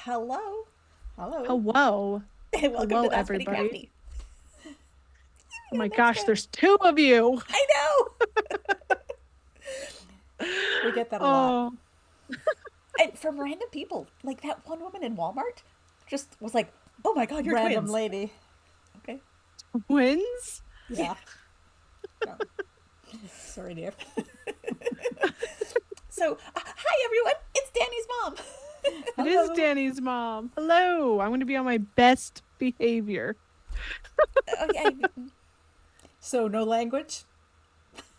Hello. Hello. Hello. Welcome Hello, to That's Pretty everybody. Crafty. Oh Yeah, my next gosh, time. there's two of you. I know. We get that a lot. Oh, And from random people. Like that one woman in Walmart just was like, oh my god, you're Random twins. lady. Okay. twins? Yeah. No. Sorry, dear. So, hi everyone. It's Danny's mom. It is Hello. Danny's mom. Hello. I'm going to be on my best behavior. Okay. So, no language?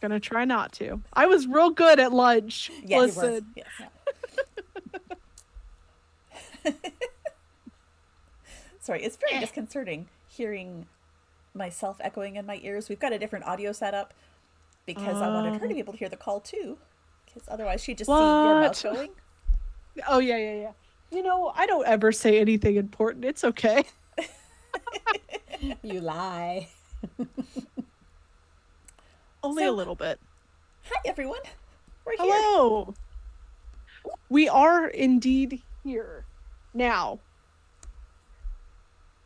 Gonna try not to. I was real good at lunch. Yes. You were. Listen. Yes. Sorry, it's very disconcerting hearing myself echoing in my ears. We've got a different audio setup because I wanted her to be able to hear the call too. Because otherwise she'd just see your mouth What? going. Oh, yeah. You know, I don't ever say anything important. It's okay. You lie. Only a So, little bit. hi everyone. We're here. Hello. We are indeed here. Now,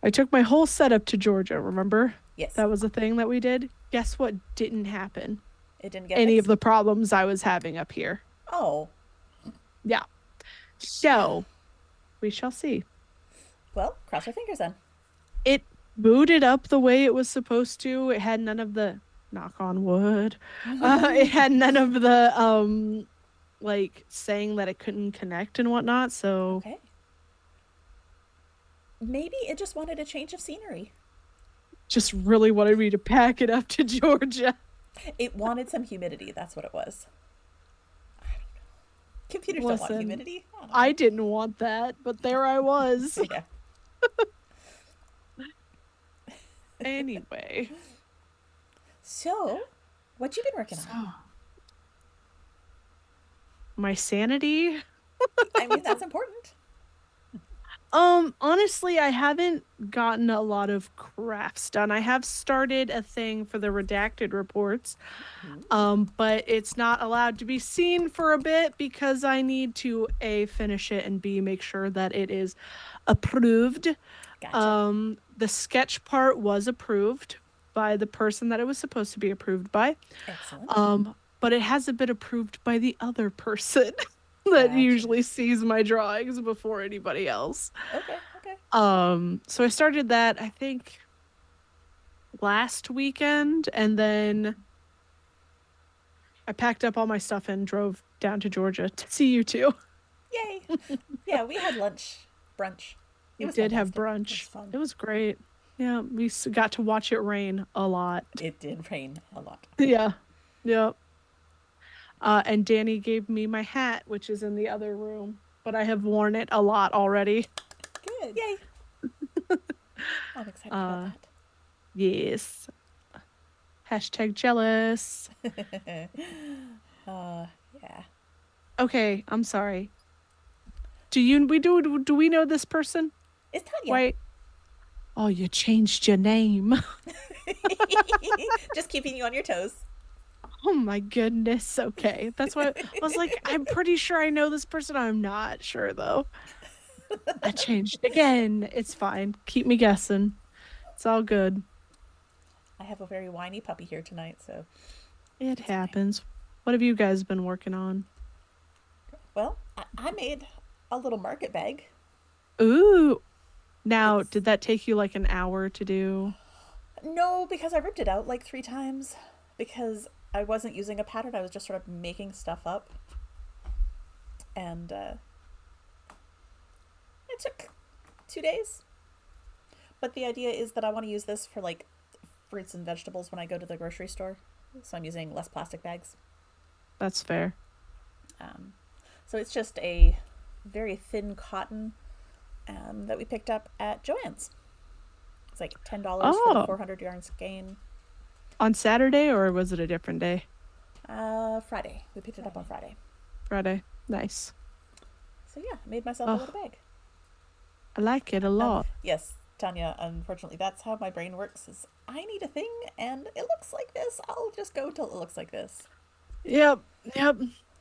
I took my whole setup to Georgia, remember? Yes. That was a thing that we did. Guess what didn't happen? It didn't get Any of fixed. the problems I was having up here. Oh. Yeah. So, we shall see. Well, cross our fingers then. It booted up the way it was supposed to. It had none of the, knock on wood. It had none of the like saying that it couldn't connect and whatnot. So Okay. Maybe it just wanted a change of scenery. just really wanted me to pack it up to Georgia. It wanted some humidity. That's what it was. I don't know. Computers don't want Listen, humidity. I don't know. I didn't want that, but there I was. Yeah. Anyway. So, what you been working So, on? my sanity. I mean, that's important. Honestly, I haven't gotten a lot of crafts done. I have started a thing for the redacted reports. But it's not allowed to be seen for a bit because I need to A, finish it, and B, make sure that it is approved. Gotcha. The sketch part was approved by the person that it was supposed to be approved by. Excellent. But it hasn't been approved by the other person that Gotcha. usually sees my drawings before anybody else. Okay. So I started that, I think, last weekend, and then I packed up all my stuff and drove down to Georgia to see you two. Yay. Yeah, we had brunch. It We was did have fantastic. It was brunch. fun. It was great. Yeah, we got to watch it rain a lot. It did rain a lot. Yeah. Yep. And Danny gave me my hat, which is in the other room, but I have worn it a lot already. Good. Yay. I'm excited about Yes. Hashtag jealous. that. Yeah. Okay, I'm sorry. Do we know this person? It's Tanya. Wait. Oh, you changed your name. Just keeping you on your toes. Oh my goodness. Okay. That's what I was like. I'm pretty sure I know this person. I'm not sure though. I changed again. It's fine. Keep me guessing. It's all good. I have a very whiny puppy here tonight, so. It happens. What have you guys been working on? Well, I made a little market bag. Ooh. Now, did that take you like an hour to do? No, because I ripped it out like 3 times. Because I wasn't using a pattern, I was just sort of making stuff up. And it took 2 days. But the idea is that I want to use this for like fruits and vegetables when I go to the grocery store. So I'm using less plastic bags. That's fair. So it's just a very thin cotton that we picked up at Joann's. It's like $10 for the 400 yarn skein. On Saturday, or was it a different day? Friday. We picked it up on Friday. Friday. Nice. So yeah, I made myself a little bag. I like it a lot. Yes, Tanya, unfortunately, that's how my brain works. Is I need a thing, and it looks like this. I'll just go till it looks like this. Yep.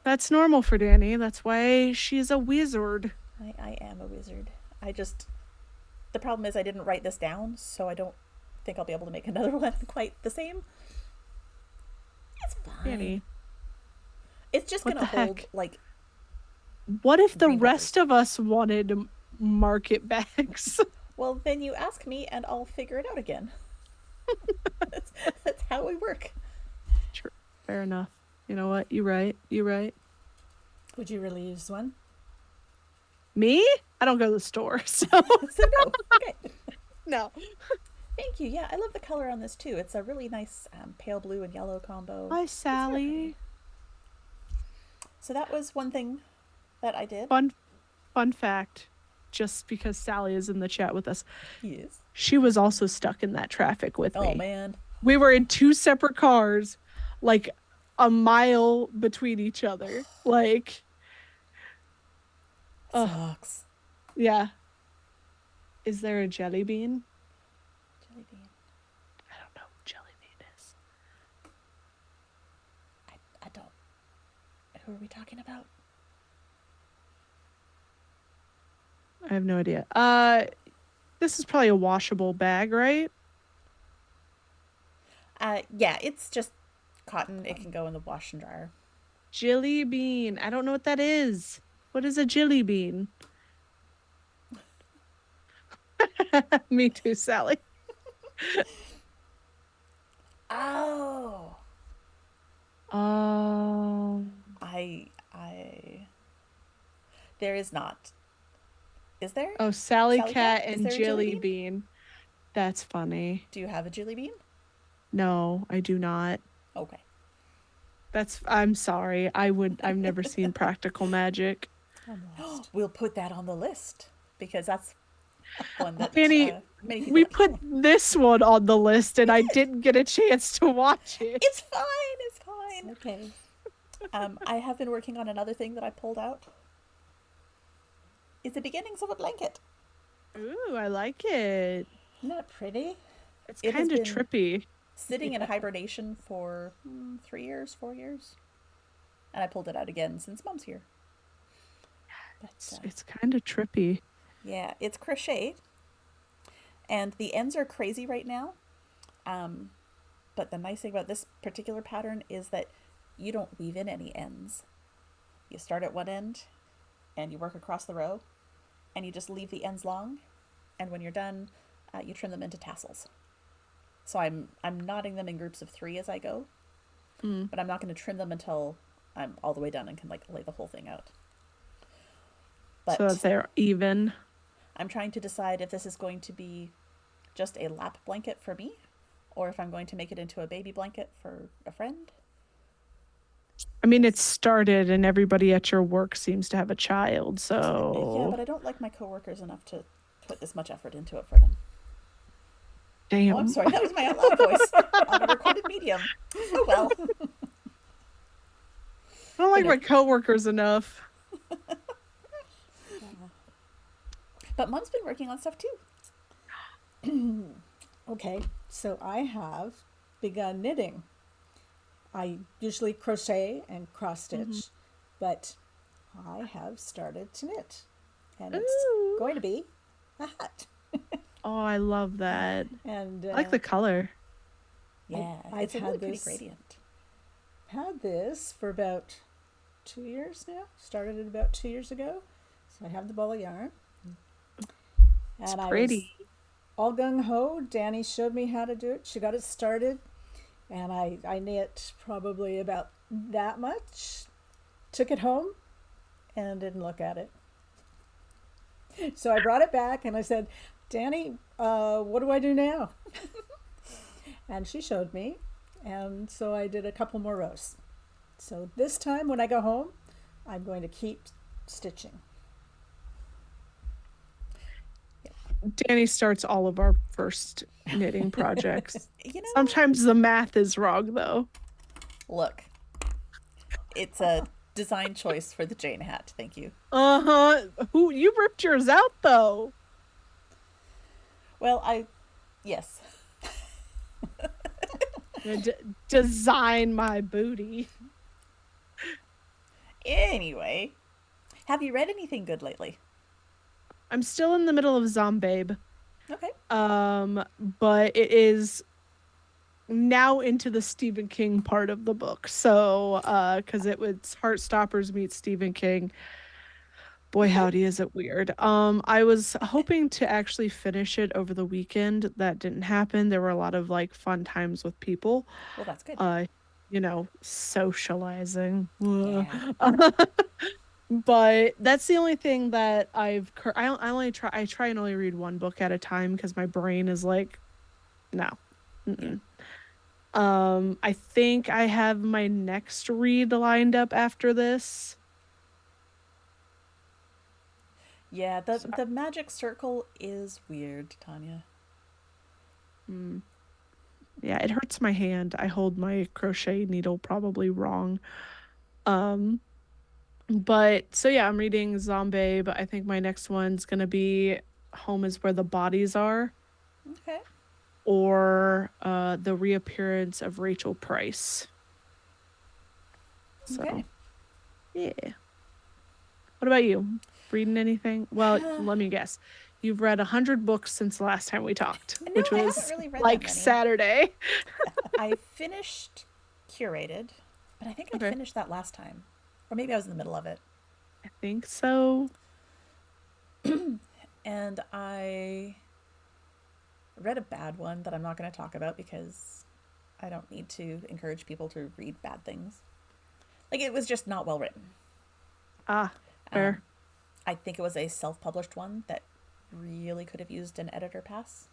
That's normal for Danny. That's why she's a wizard. I am a wizard. The problem is I didn't write this down, so I don't think I'll be able to make another one quite the same. It's fine. Danny, It's just what gonna the hold heck? like What if the green rest of us wanted market bags? well, then you ask me and I'll figure it out again. that's, that's how we work. Sure. Fair enough. You know what? You're right. You're right. Would you really use one? Me? I don't go to the store, so So no. Okay. no. Thank you. Yeah, I love the color on this too. It's a really nice pale blue and yellow combo. Hi, It's very Sally. pretty. So that was one thing that I did. Fun fact, just because Sally is in the chat with us, Yes. she was also stuck in that traffic with me. Oh man. We were in two separate cars, like a mile between each other. Like, ugh, Sucks. yeah. Is there a jelly bean? Jelly bean. I don't know what jelly bean is. I don't. Who are we talking about? I have no idea. This is probably a washable bag, right? Yeah, it's just cotton. It can go in the wash and dryer. Jelly bean. I don't know what that is. What is a jelly bean? Me too, Sally. Oh. Oh. I. There is not. Is there? Oh, Sally Sally Cat Cat? Is and there a jelly Jelly bean. That's funny. Do you have a jelly bean? No, I do not. Okay. I'm sorry. I've never seen Practical Magic. I'm lost. We'll put that on the list because that's one that Danny, many people we like. put this one on the list and I didn't get a chance to watch it. It's fine. It's fine. Okay. I have been working on another thing that I pulled out. It's the beginnings of a blanket. Ooh, I like it. Isn't that pretty? It's It has kind of been- trippy. Sitting in hibernation for 3 years, 4 years. And I pulled it out again since Mom's here. But, It's kind of trippy. yeah, it's crochet. And the ends are crazy right now. But the nice thing about this particular pattern is that you don't weave in any ends. You start at one end and you work across the row and you just leave the ends long. And when you're done, you trim them into tassels. So I'm knotting them in groups of 3 as I go, but I'm not going to trim them until I'm all the way done and can like lay the whole thing out. But So that they're even. I'm trying to decide if this is going to be just a lap blanket for me, or if I'm going to make it into a baby blanket for a friend. I mean, it's started and everybody at your work seems to have a child, Yeah, so but I don't like my coworkers enough to put this much effort into it for them. damn. Oh, I'm sorry, that was my out loud voice on a recorded medium. Oh well. I don't like my coworkers enough. But Mom's been working on stuff too. Okay, so I have begun knitting. I usually crochet and cross stitch, but I have started to knit. And it's Ooh. going to be a hat. Oh, I love that. And I like the color. Yeah, I've it's a had really pretty this- gradient. had this for about 2 years now. Started it about 2 years ago. So I have the ball of yarn. It's And pretty. I was all gung-ho. Danny showed me how to do it. She got it started. And I knit probably about that much. Took it home and didn't look at it. So I brought it back and I said, Danny, what do I do now? And she showed me. And so I did a couple more rows. So this time when I go home, I'm going to keep stitching. Danny starts all of our first knitting projects. You know, Sometimes the math is wrong, though. look, it's a design choice for the Jane hat. Thank you. Who you ripped yours out though? Well, yes. Design my booty. Anyway, have you read anything good lately? I'm still in the middle of Zombabe. Okay. But it is now into the Stephen King part of the book. So, because it was Heartstoppers meets Stephen King. Boy, Okay. howdy, is it weird. I was hoping to actually finish it over the weekend. That didn't happen. There were a lot of like fun times with people. Well, that's good. Socializing. Yeah. But that's the only thing that I only try and only read one book at a time because my brain is like, no. Yeah. I think I have my next read lined up after this. Yeah, So, the magic circle is weird, Tanya. yeah, it hurts my hand. I hold my crochet needle probably wrong. Um, but so yeah, I'm reading Zombie, but I think my next one's gonna be Home is Where the Bodies Are, Okay. or the reappearance of Rachel Price. So Okay. yeah. What about you? Reading anything? Well, let me guess. You've read 100 books since the last time we talked, No, which I haven't was really read that like many. Saturday. I finished Curated, but I think I Okay. finished that last time. Or maybe I was in the middle of it. I think so. And I read a bad one that I'm not going to talk about because I don't need to encourage people to read bad things. Like, it was just not well written. Ah, fair. I think it was a self-published one that really could have used an editor pass.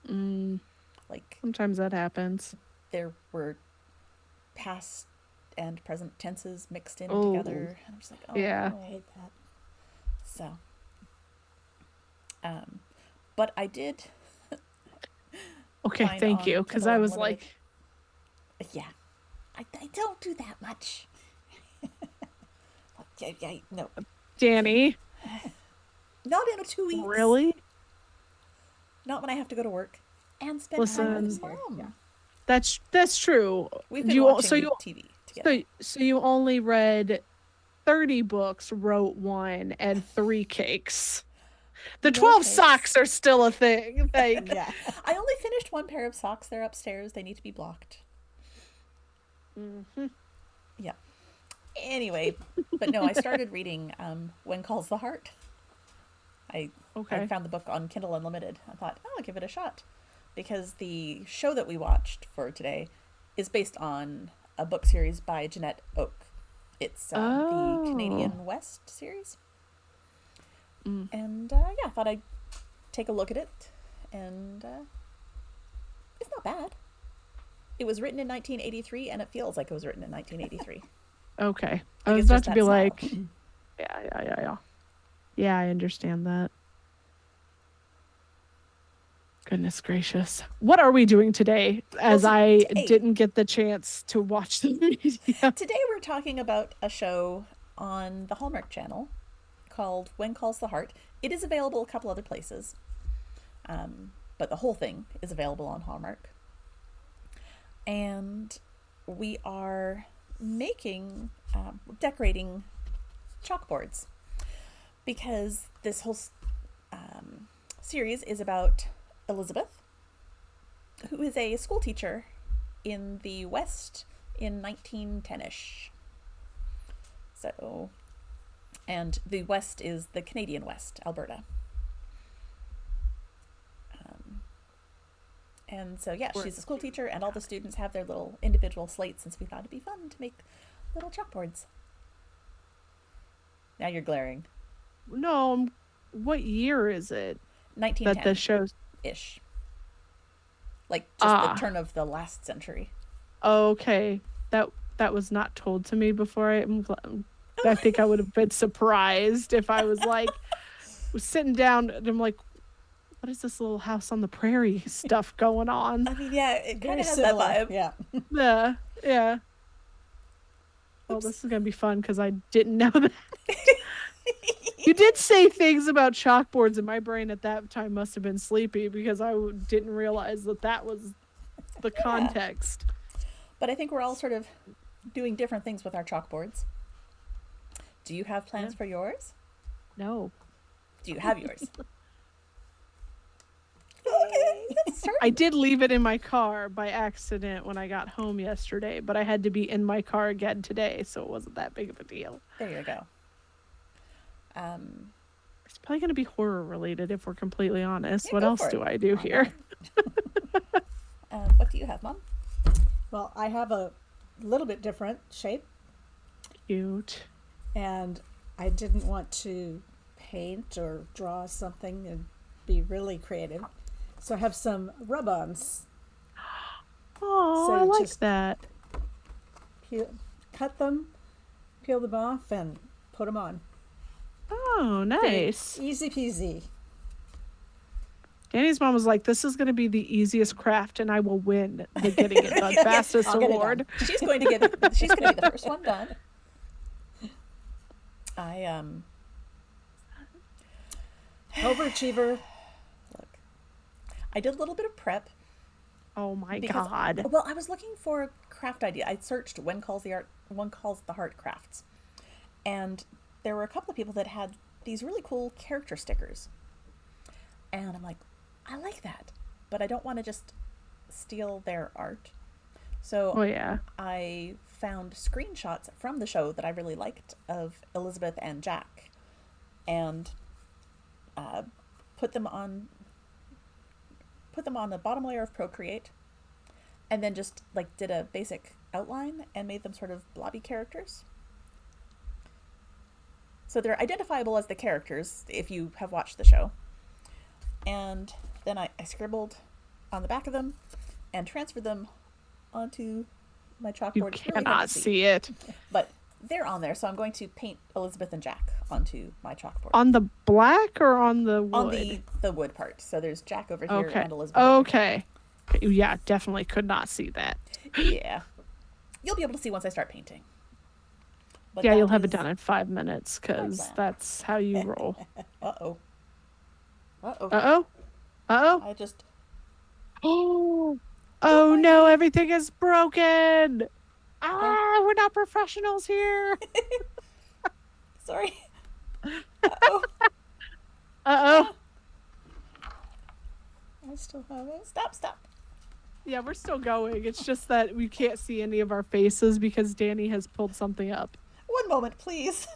Like, Sometimes that happens. there were past and present tenses mixed in Oh, together. And I'm just like, oh, yeah. I hate that. So, but I did Okay, find thank on you. Because Kindle I was Unlimited. like, Yeah, I don't do that much. No, Danny, not in 2 weeks. really? Not when I have to go to work and spend time with Listen, Mom. Yeah. that's true. We've been watching you TV together. so you only read 30 books, wrote one, and 3 cakes. The No 12 cakes. socks are still a thing. Like, Yeah. I only finished one pair of socks. They're upstairs. They need to be blocked. Yeah. Anyway, but no, I started reading When Calls the Heart. I found the book on Kindle Unlimited. I thought, oh, I'll give it a shot. Because the show that we watched for today is based on a book series by Jeanette Oak. It's the Canadian West series. And yeah, I thought I'd take a look at it. And it's not bad. It was written in 1983, and it feels like it was written in 1983. Okay. I Like, was it's about just to that be style. like, yeah. Yeah, I understand that. Goodness gracious. What are we doing today? As I didn't get the chance to watch the video. Today we're talking about a show on the Hallmark Channel called When Calls the Heart. It is available a couple other places, but the whole thing is available on Hallmark. And we are decorating chalkboards because this whole series is about Elizabeth, who is a school teacher in the West in 1910-ish. So, and the West is the Canadian West, Alberta. And so, yeah, she's a school teacher, and all the students have their little individual slates, since we thought it'd be fun to make little chalkboards. Now you're glaring. No, what year is it 1910 that the show's ish? Like just the turn of the last century. Okay. That was not told to me before. I think I would have been surprised if I was like was sitting down and I'm like, what is this little house on the prairie stuff going on? I mean, yeah, it kind Very of has similar. that vibe. Yeah. Yeah. Well, this is gonna be fun because I didn't know that. You did say things about chalkboards, and my brain at that time must have been sleepy because I didn't realize that was the context. But I think we're all sort of doing different things with our chalkboards. Do you have plans for yours? No. Do you have yours? Okay, let's start. I did leave it in my car by accident when I got home yesterday, but I had to be in my car again today, so it wasn't that big of a deal. There you go. It's probably going to be horror related if we're completely honest. Yeah, What go else for do it. I do Why here? What do you have, Mom? Well, I have a little bit different shape, Cute. and I didn't want to paint or draw something and be really creative. So I have some rub-ons. Oh, So I you like just- that. Cut them, peel them off, and put them on. Oh, nice. Easy peasy. Danny's mom was like, "This is going to be the easiest craft, and I will win the getting it done fastest I'll get it award." She's going to be the first one done. Overachiever. Look. I did a little bit of prep. Oh my Because, god. well, I was looking for a craft idea. I searched when calls the heart crafts. And there were a couple of people that had these really cool character stickers. And I'm like, I like that, but I don't want to just steal their art. So Oh yeah. I found screenshots from the show that I really liked of Elizabeth and Jack, and put them on the bottom layer of Procreate, and then just like did a basic outline and made them sort of blobby characters. So they're identifiable as the characters if you have watched the show. And then I scribbled on the back of them and transferred them onto my chalkboard. You It's really hard cannot to see it. but they're on there, so I'm going to paint Elizabeth and Jack onto my chalkboard. On the black or on the wood? On the wood part. So there's Jack over here Okay. and Elizabeth over Okay. Yeah, definitely could not see that. here. Yeah. You'll be able to see once I start painting. But Yeah, that you'll have it is- done in 5 minutes because plan. that's how you roll. Uh-oh. Uh-oh. Uh-oh. Uh-oh. I just... Oh. Oh no, everything is broken. Ah, we're not professionals here. Sorry. Uh-oh. Uh-oh. I still have it. Stop. Yeah, we're still going. It's just that we can't see any of our faces because Danny has pulled something up. One moment, please.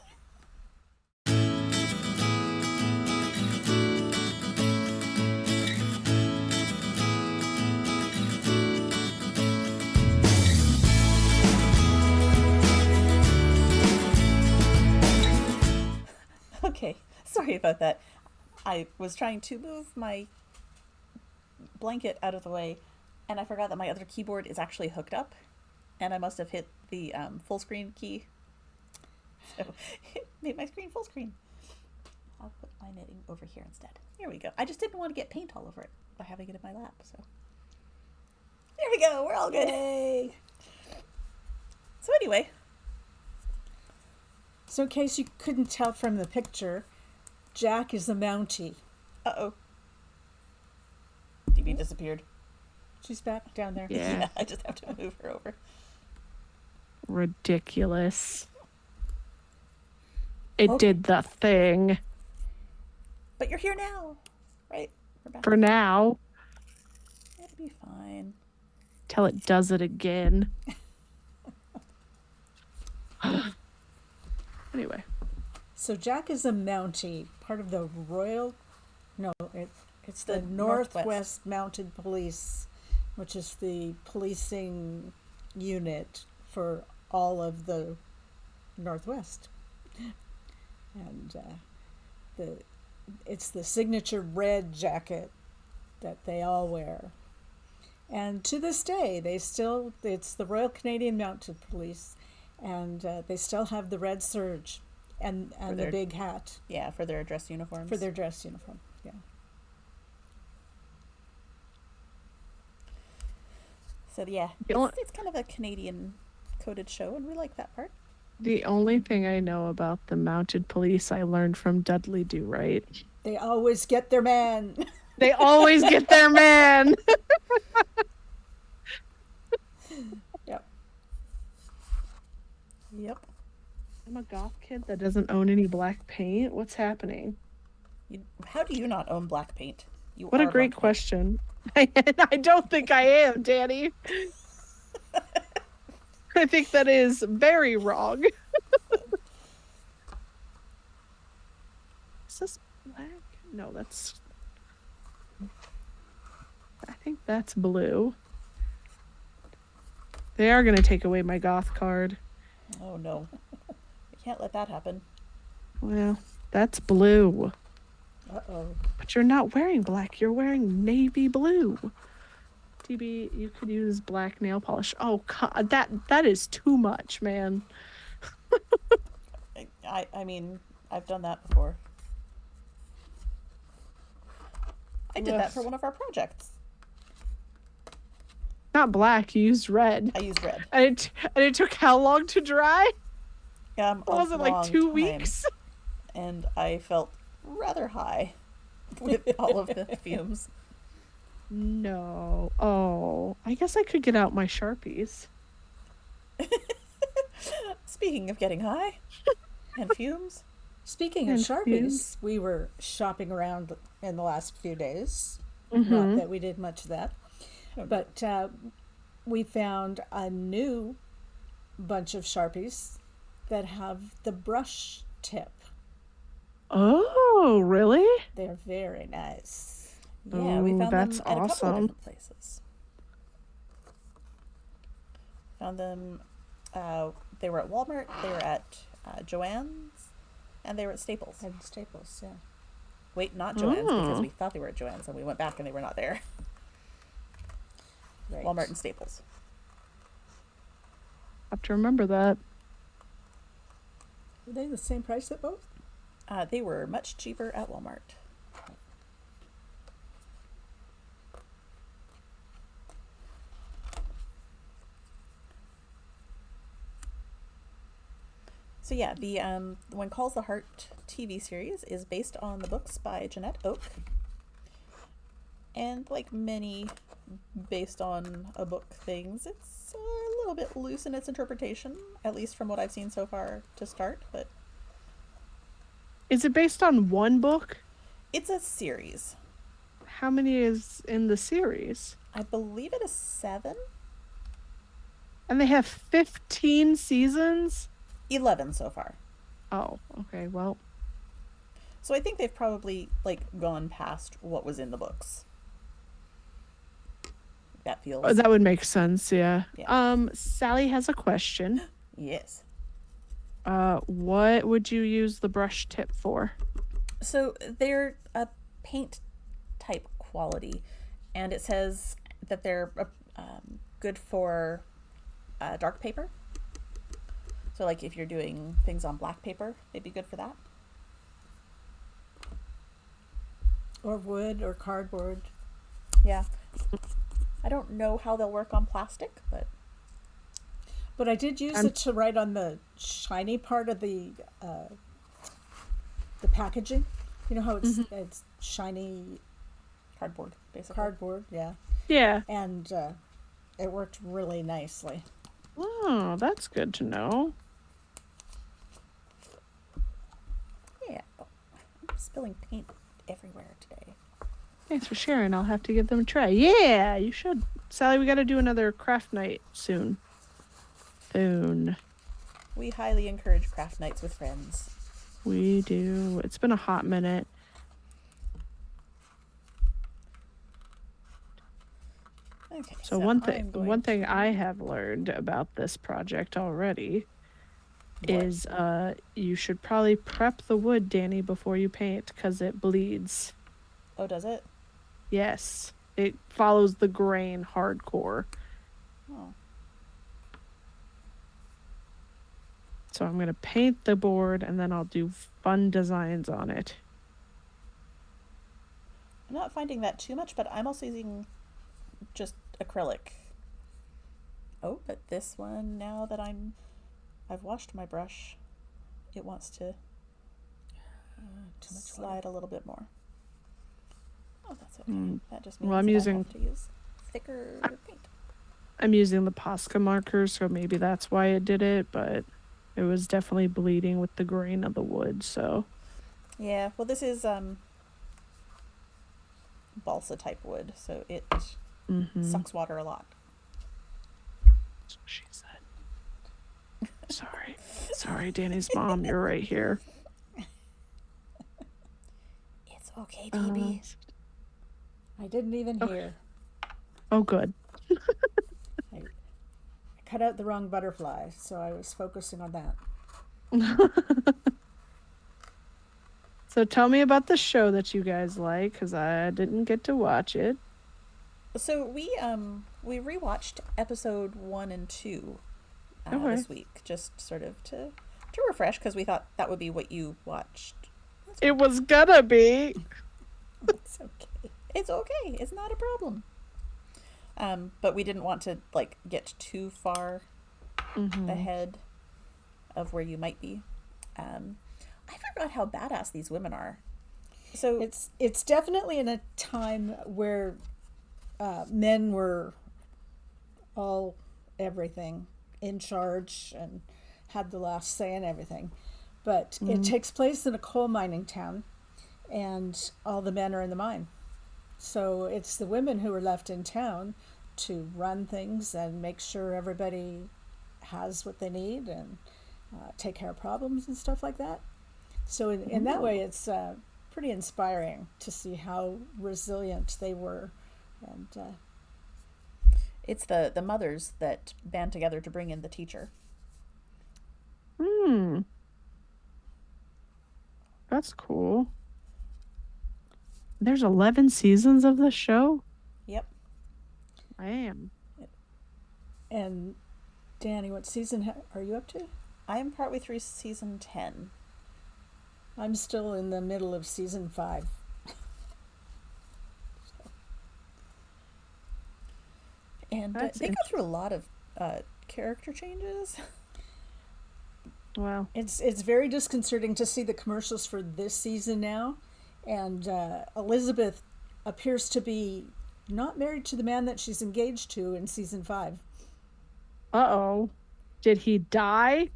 Okay, sorry about that. I was trying to move my blanket out of the way, and I forgot that my other keyboard is actually hooked up, and I must have hit the full screen key. So it made my screen full screen. I'll put my knitting over here instead. Here we go. I just didn't want to get paint all over it by having it in my lap, so. There we go, we're all good. Yay. So anyway, So in case you couldn't tell from the picture, Jack is a Mountie. uh-oh. DB disappeared. She's back down there. Yeah. I just have to move her over. Ridiculous. It Okay. did the thing. But you're here now, right? We're back. For now, It'll be fine. till it does it again. Anyway. So Jack is a Mountie, part of the Royal... No, it's the The Northwest Northwest. Mounted Police, which is the policing unit for all of the Northwest. And it's the signature red jacket that they all wear. And to this day, it's the Royal Canadian Mounted Police, and they still have the red serge and the their- big hat Yeah, for their dress uniforms. for their dress uniform. Yeah. So yeah, The only- it's kind of a Canadian coded show, and we like that part. The only thing I know about the mounted police I learned from Dudley Do Right. They always get their man. They always get their man. Yep. Yep. I'm a goth kid that doesn't own any black paint. What's happening? How do you not own black paint? You What a are great black paint. question. I don't think I am, Danny. I think that is very wrong. Is this black? No, that's... I think that's blue. They are going to take away my goth card. Oh no. We can't let that happen. Well, that's blue. Uh-oh. But you're not wearing black. You're wearing navy blue. TB, you could use black nail polish. Oh, God, that is too much, man. I mean, I've done that before. I did that for one of our projects. Not black. You used red. I used red. And it took how long to dry? A Was it like 2 long weeks? time. And I felt rather high with all of the fumes. No. Oh, I guess I could get out my Sharpies. Speaking of getting high and fumes. Speaking of And Sharpies, fumes. we were shopping around in the last few days. Mhm. Not that we did much of that. But we found a new bunch of Sharpies that have the brush tip. Oh, really? They're very nice. Yeah, we Ooh, found that's them at a couple of awesome. different places. Found them, they were at Walmart, they were at Joann's, and they were at Staples. And Staples, yeah. Wait, not Joann's, because Oh. we thought they were at Joann's, and we went back and they were not there. Right. Walmart and Staples. Have to remember that. Were they the same price at both? They were much cheaper at Walmart. So yeah, the When Calls the Heart TV series is based on the books by Jeanette Oak. And like many based on a book things, it's a little bit loose in its interpretation, at least from what I've seen so far to start, but Is it based on one book? it's a series. How many is in the series? I believe it is 7? And they have 15 seasons? 11 so far. Oh, okay. Well, So I think they've probably like gone past what was in the books. That feels that would make sense, yeah. Yeah. Sally has a question. yes. What would you use the brush tip for? So they're a paint type quality, and it says that they're good for dark paper. So like if you're doing things on black paper, they'd be good for that. Or wood or cardboard. Yeah. I don't know how they'll work on plastic, but But I did use it to write on the shiny part of the packaging. You know how it's shiny cardboard, basically. cardboard, yeah. Yeah. And it worked really nicely. Oh, that's good to know. Yeah. Oh, I'm spilling paint everywhere today. Thanks for sharing. I'll have to give them a try. Yeah, you should. Sally, we got to do another craft night soon. Soon. We highly encourage craft nights with friends. We do. It's been a hot minute. Okay. So I'm one going thing to- I have learned about this project already is you should probably prep the wood, Danny, before you paint because it bleeds. Oh, does it? Yes. It follows the grain hardcore. Oh. So I'm going to paint the board and then I'll do fun designs on it. I'm not finding that too much, but I'm also using just acrylic. Oh, but this one, now that I've washed my brush, it wants to Too much slide a little bit more. Oh, that's okay. That just means Well, I'm that I using- have to use thicker paint. I'm using the Posca marker, so maybe that's why it did it, but it was definitely bleeding with the grain of the wood, so. Yeah, well, this is balsa type wood, so it Mm-hmm. sucks water a lot. That's what she said. Sorry, Danny's mom. You're right here. It's okay, Uh, baby. I didn't even Okay. hear. oh, good. I cut out the wrong butterfly, so I was focusing on that. So tell me about the show that you guys like, because I didn't get to watch it. So we rewatched episode 1 and 2 Okay. this week, just sort of to refresh, because we thought that would be what you watched. It was gonna be. It's okay. It's okay. It's not a problem. But we didn't want to like get too far Mm-hmm. ahead of where you might be. I forgot how badass these women are. So It's definitely in a time where men were all everything, in charge and had the last say in everything. But it takes place in a coal mining town, and all the men are in the mine. So it's the women who are left in town to run things and make sure everybody has what they need and take care of problems and stuff like that. So in that way, it's pretty inspiring to see how resilient they were. And it's the mothers that band together to bring in the teacher. That's cool. There's 11 seasons of this show? Yep. I am. and Danny, what season are you up to? I'm partway through season 10. I'm still in the middle of season 5. And That's they go through a lot of character changes. Well, It's very disconcerting to see the commercials for this season now, and Elizabeth appears to be not married to the man that she's engaged to in season 5. uh-oh. Did he die?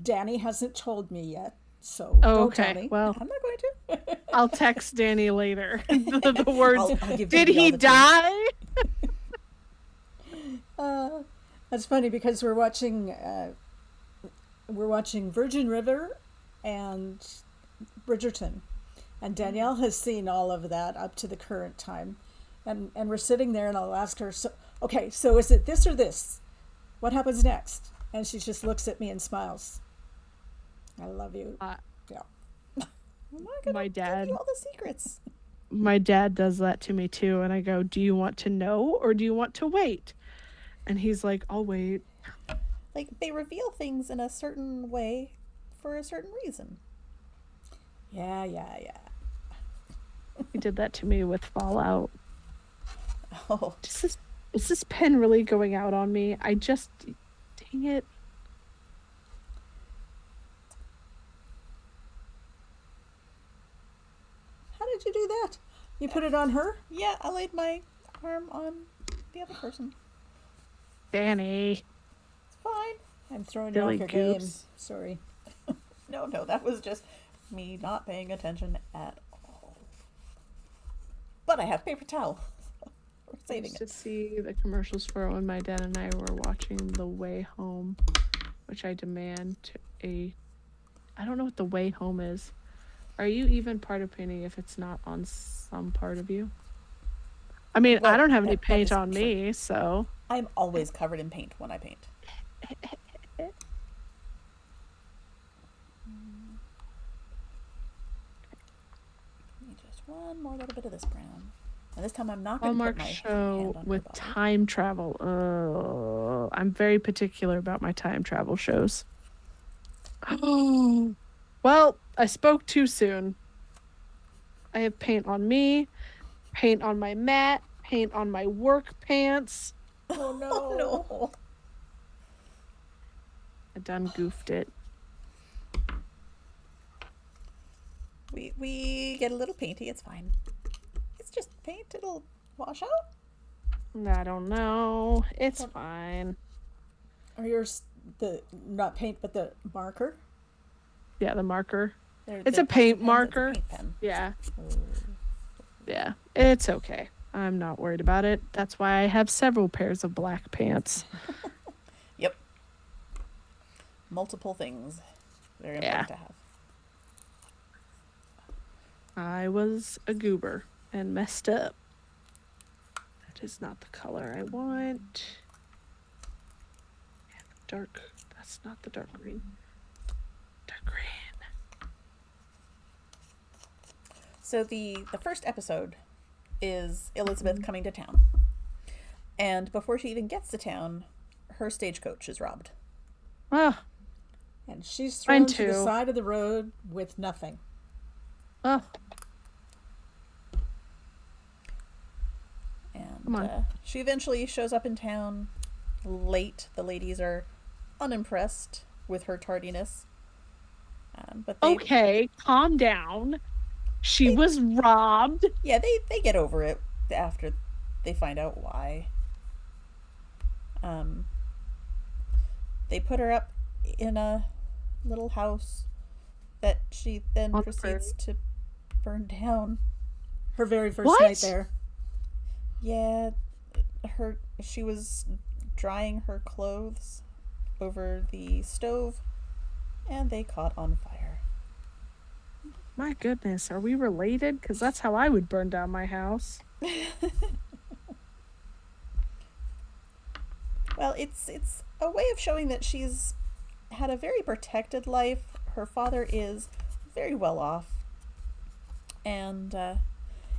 Danny hasn't told me yet, so Oh, don't tell okay. me. Well, I'm not going to. I'll text Danny later. the words, I'll give did Danny all he the die? That's funny because we're watching Virgin River and Bridgerton, and Danielle has seen all of that up to the current time, and we're sitting there, and I'll ask her, so is it this or this? What happens next? And she just looks at me and smiles. I love you. Yeah. I'm not going My to dad. give you all the secrets. My dad does that to me too, and I go, do you want to know or do you want to wait? And he's like, I'll wait. Like, they reveal things in a certain way for a certain reason. Yeah. He did that to me with Fallout. Oh, Is this pen really going out on me? Dang it. How did you do that? You put it on her? yeah, I laid my arm on the other person. Danny. It's fine. I'm throwing you Silly off your game. goose. Sorry. No, that was just me not paying attention at all. But I have paper towel. We're I saving used to it. see the commercials for when my dad and I were watching The Way Home, which I demand I don't know what The Way Home is. Are you even part of painting if it's not on some part of you? I mean, I Well, don't have any that paint is on true. me, so. I'm always covered in paint when I paint. Give me just one more little bit of this brown. And this time I'm not going to put Hallmark my show hand on her with body. time travel. I'm very particular about my time travel shows. Well, I spoke too soon. I have paint on me, paint on my mat, paint on my work pants. Oh no. Oh, no. I done goofed it. We get a little painty. It's fine. It's just paint. It'll wash out. I don't know. It's fine. Are yours the not paint but the marker? Yeah, the marker. They're It's a plastic paint pens. marker. It's a paint pen. Yeah. Yeah, it's okay. I'm not worried about it. That's why I have several pairs of black pants. Yep. Multiple things. Very Yeah. important to have. I was a goober and messed up. That is not the color I want. And dark. That's not the dark green. Dark green. So the first episode is Elizabeth coming to town. And before she even gets to town, her stagecoach is robbed. Oh, And she's mine thrown to the too. side of the road with nothing. Oh, And Come on. she eventually shows up in town late. The ladies are unimpressed with her tardiness. But they, okay. Calm down. She was robbed. yeah, they get over it after they find out why. They put her up in a little house that she then On the proceeds to burn down. Her very first What? night there. Yeah, she was drying her clothes over the stove, and they caught on fire. My goodness, are we related? Because that's how I would burn down my house. Well, it's a way of showing that she's had a very protected life. Her father is very well off, and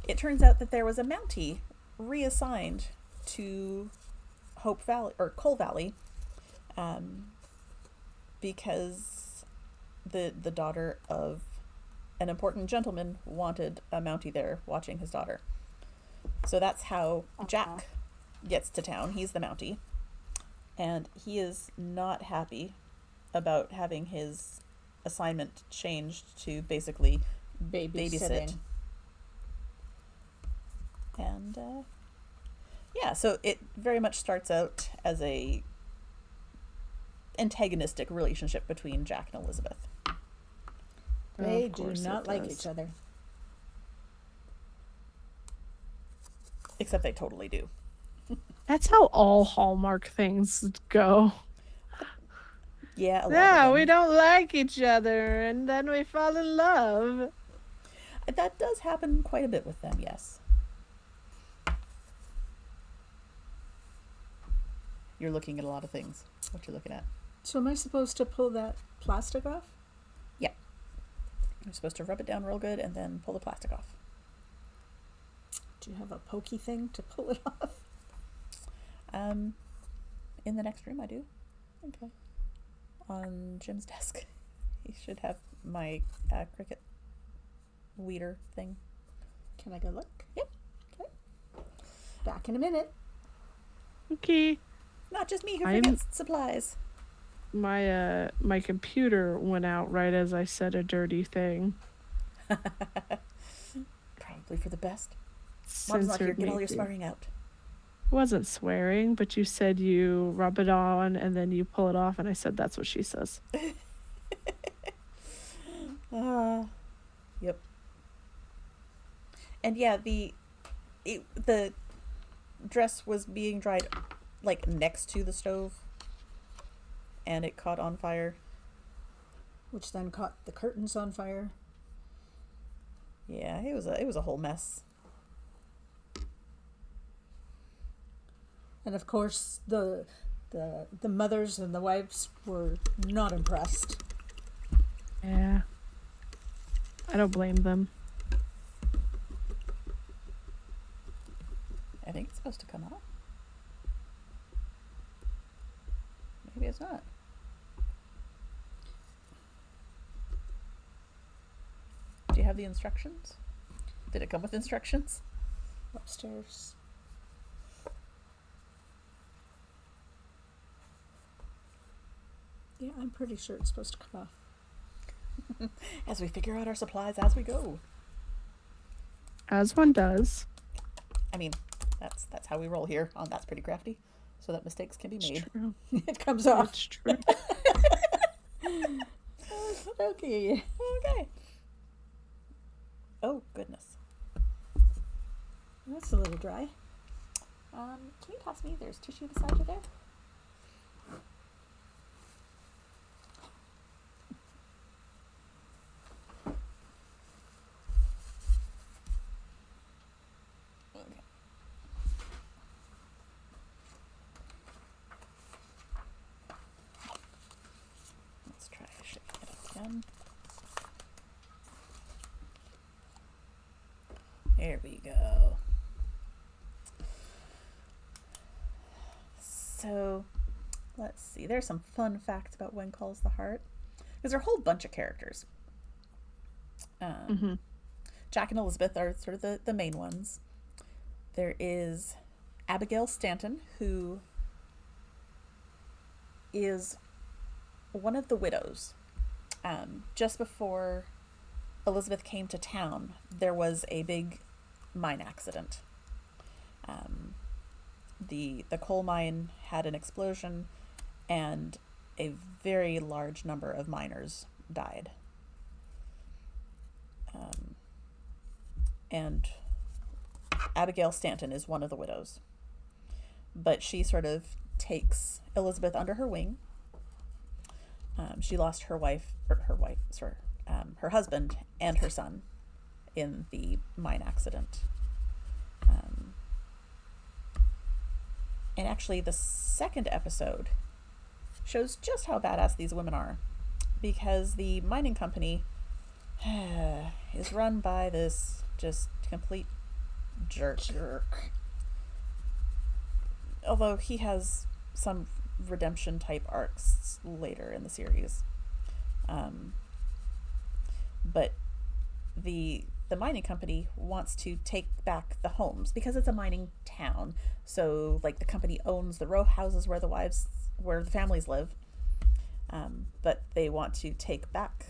it turns out that there was a Mountie reassigned to Hope Valley or Coal Valley, because the daughter of an important gentleman wanted a Mountie there watching his daughter. So that's how Jack gets to town. He's the Mountie. And he is not happy about having his assignment changed to basically babysit. And yeah, so it very much starts out as a antagonistic relationship between Jack and Elizabeth. They Of do course not it like does. each other. Except they totally do. That's how all Hallmark things go. Yeah, a lot Yeah, of we them. don't like each other, and then we fall in love. That does happen quite a bit with them, yes. You're looking at a lot of things. What you're looking at. So am I supposed to pull that plastic off? Yeah. You're supposed to rub it down real good and then pull the plastic off. Do you have a pokey thing to pull it off? In the next room I do. Okay. On Jim's desk. He should have my cricket weeder thing. Can I go look? Yep. Okay. Back in a minute. Okay. Not just me who I'm- forgets supplies. My computer went out right as I said a dirty thing. Probably for the best. Mom's not here. Censored Get me all your too. swearing out. Wasn't swearing, but you said you rub it on and then you pull it off, and I said that's what she says. Yep. And yeah, the dress was being dried like next to the stove, and it caught on fire. Which then caught the curtains on fire. Yeah, it was a whole mess. And of course the mothers and the wives were not impressed. Yeah. I don't blame them. I think it's supposed to come out. Maybe it's not. Do you have the instructions? Did it come with instructions? Upstairs. Yeah, I'm pretty sure it's supposed to come off. As we figure out our supplies as we go. As one does. I mean, that's how we roll here on That's Pretty Crafty, so that mistakes can be It's made. true. It comes off. It's true. Okay. Okay. Oh, goodness. That's a little dry. Can you toss me? There's tissue beside you there. Okay. Let's try shaking it up again. There we go. So, let's see. There's some fun facts about When Calls the Heart. Because there are a whole bunch of characters. Jack and Elizabeth are sort of the main ones. There is Abigail Stanton, who is one of the widows. Just before Elizabeth came to town, there was a big mine accident. The coal mine had an explosion, and a very large number of miners died. And Abigail Stanton is one of the widows. But she sort of takes Elizabeth under her wing. She lost her husband and her son in the mine accident. And actually, the second episode shows just how badass these women are, because the mining company is run by this just complete jerk. Although he has some redemption type arcs later in the series. But the mining company wants to take back the homes because it's a mining town. So like the company owns the row houses where the families live. But they want to take back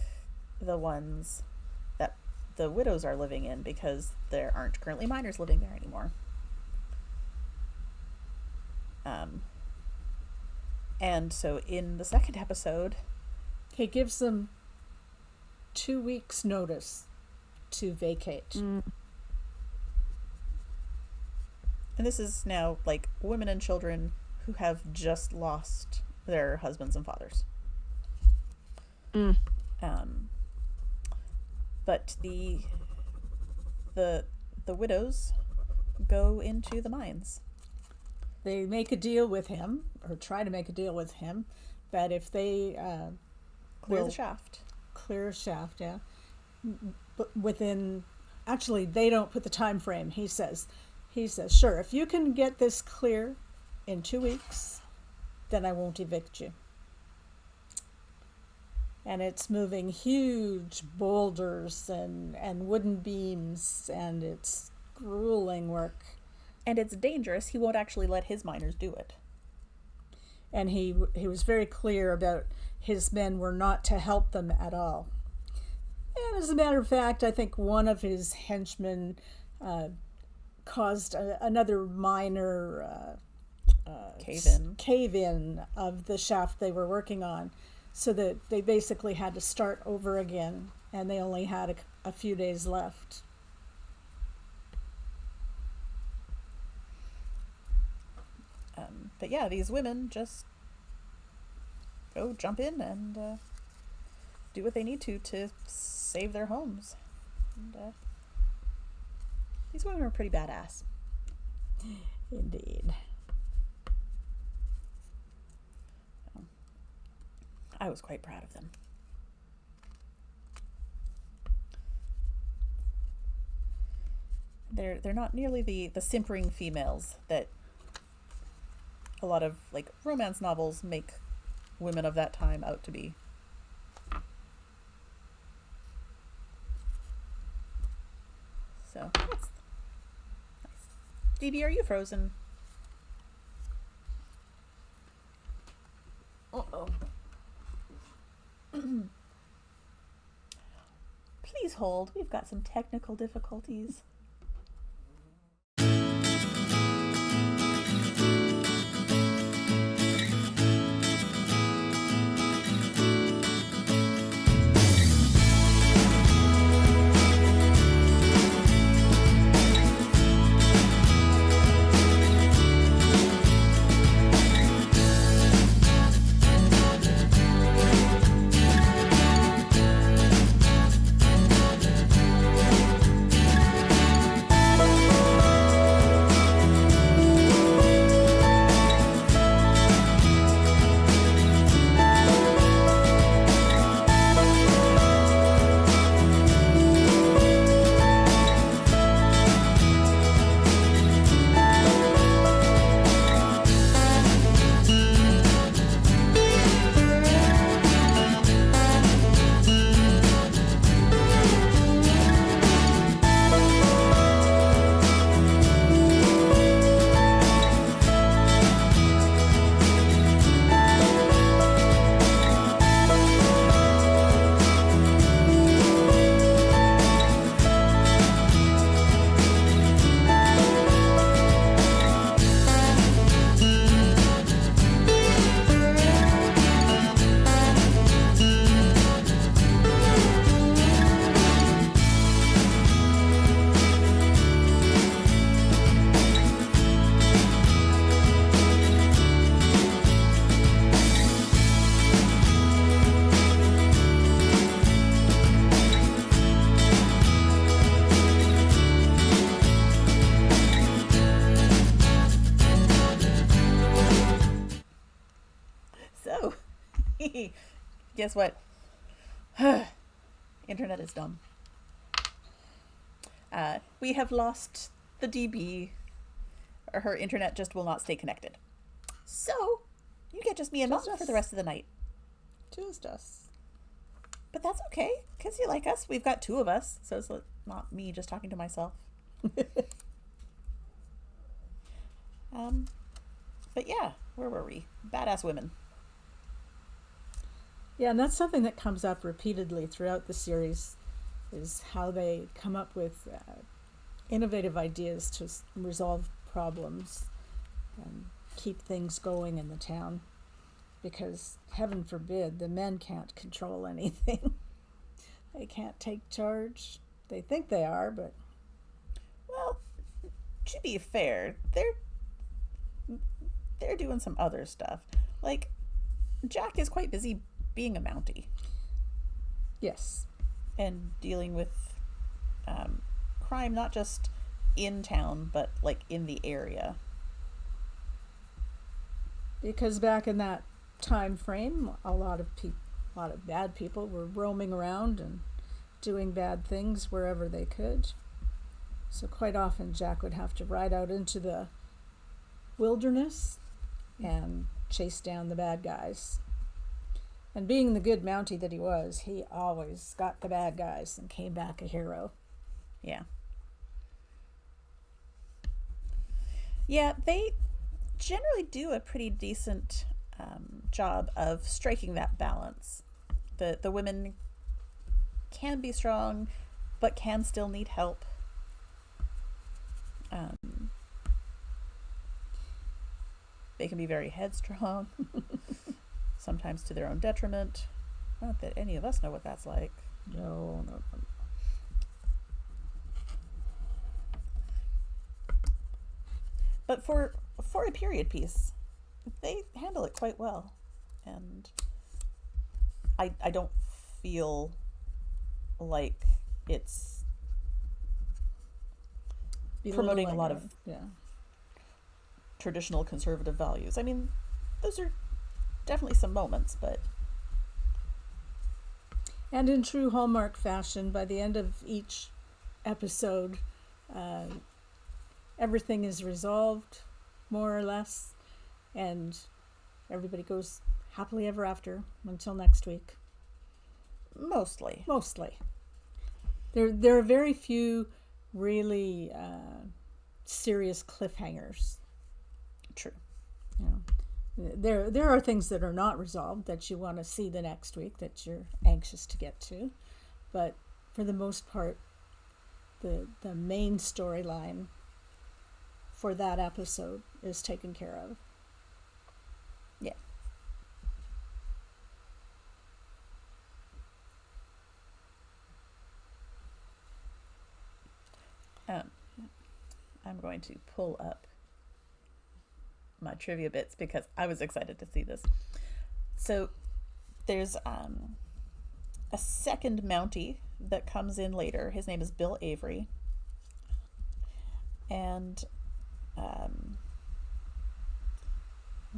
the ones that the widows are living in because there aren't currently miners living there anymore. And so in the second episode, He gives them 2 weeks notice to vacate. and this is now like women and children who have just lost their husbands and fathers. But the widows go into the mines. They make a deal with him, or try to make a deal with him, that if they Clear the shaft. clear a shaft, but actually they don't put the time frame. He says, sure, if you can get this clear in 2 weeks, then I won't evict you. And it's moving huge boulders and wooden beams, and it's grueling work. And it's dangerous. He won't actually let his miners do it. And he was very clear about his men were not to help them at all. And as a matter of fact, I think one of his henchmen caused another minor cave-in of the shaft they were working on, so that they basically had to start over again, and they only had a few days left. But yeah, these women just go jump in and do what they need to save their homes. And these women are pretty badass. Indeed. I was quite proud of them. They're not nearly the simpering females that a lot of like romance novels make women of that time out to be. So that's nice. DB, are you frozen? Uh-oh. Please hold. We've got some technical difficulties. Guess what? Internet is dumb. We have lost the DB. Or her internet just will not stay connected. So, you get just me and Mom for the rest of the night. Just us. But that's okay, because you like us. We've got two of us, so it's not me just talking to myself. But yeah, where were we? Badass women. Yeah, and that's something that comes up repeatedly throughout the series, is how they come up with innovative ideas to resolve problems and keep things going in the town. Because, heaven forbid, the men can't control anything. They can't take charge. They think they are, but... Well, to be fair, they're doing some other stuff. Like, Jack is quite busy being a Mountie. Yes. And dealing with crime, not just in town, but, like, in the area. Because back in that time frame, a lot of bad people were roaming around and doing bad things wherever they could. So quite often Jack would have to ride out into the wilderness and chase down the bad guys. And being the good Mountie that he was, he always got the bad guys and came back a hero. Yeah. Yeah, they generally do a pretty decent job of striking that balance. The women can be strong, but can still need help. They can be very headstrong, sometimes to their own detriment. Not that any of us know what that's like. No. But for a period piece, they handle it quite well. And I don't feel like it's promoting a lot of traditional conservative values. I mean, those are definitely some moments, but... And in true Hallmark fashion, by the end of each episode, everything is resolved, more or less, and everybody goes happily ever after until next week. Mostly. There are very few really serious cliffhangers. True. You know, there are things that are not resolved that you want to see the next week that you're anxious to get to, but for the most part, the main storyline for that episode is taken care of. Yeah. I'm going to pull up my trivia bits because I was excited to see this. So there's a second Mountie that comes in later. His name is Bill Avery. And